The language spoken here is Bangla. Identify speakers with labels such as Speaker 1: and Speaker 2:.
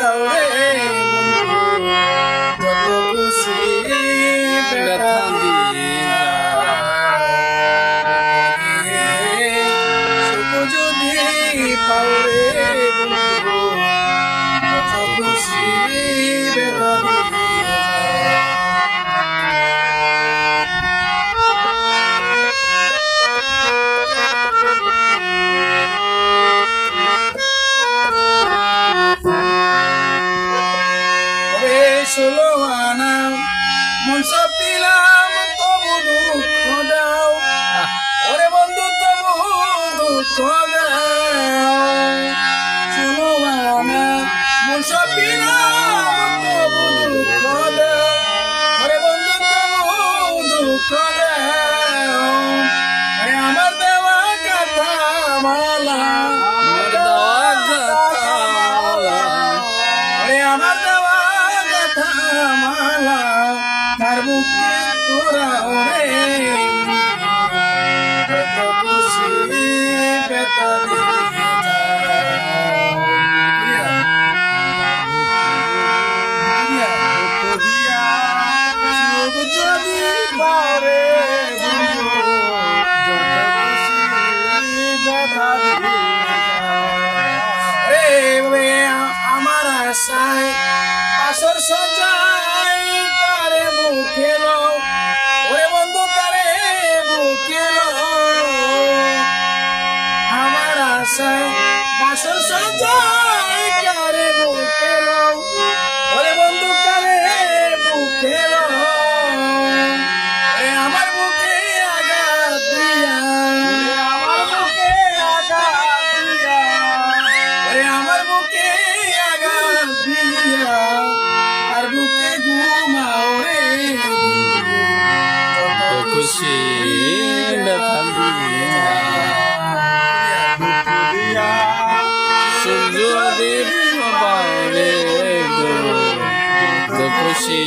Speaker 1: বাঁচাও রে যত খুশি ব্যথা দিয়ে সুখ যদি পাও রে বন্ধু যত খুশি ব্যথা দিয়ে ষোলো আনা মন সব দিলাম তবু দুঃখ দাও ওরে বন্ধু তবু দুঃখ দাও ষোলো আনা মন সব দিলাম তবু দুঃখ দাও ওরে বন্ধু তবু দুঃখ দাও আরে আমার দেওয়া কথা মালা আমার দেওয়া মালা তার বুকে তোরাও রে যত খুশি ব্যথা দিয়ে সুখ যদি পাও রে যত খুশি ব্যথা দিয়ে আমার আশায় আসর সজাই তারে বুকে লও ওরে বন্ধু তারে বুকে লও আমার আশায় বাসর সজাই তারে বুকে লও ওরে বন্ধু তারে বুকে লও ওরে আমার বুকে আঘাত দিয়া আমার বুকে আঘাত দিয়া ওরে আমার বুকে আঘাত দিয়া আর বুকে ঘুমাও রে যত খুশি ব্যথা দিয়া সুখ যদি পাও রে যত খুশি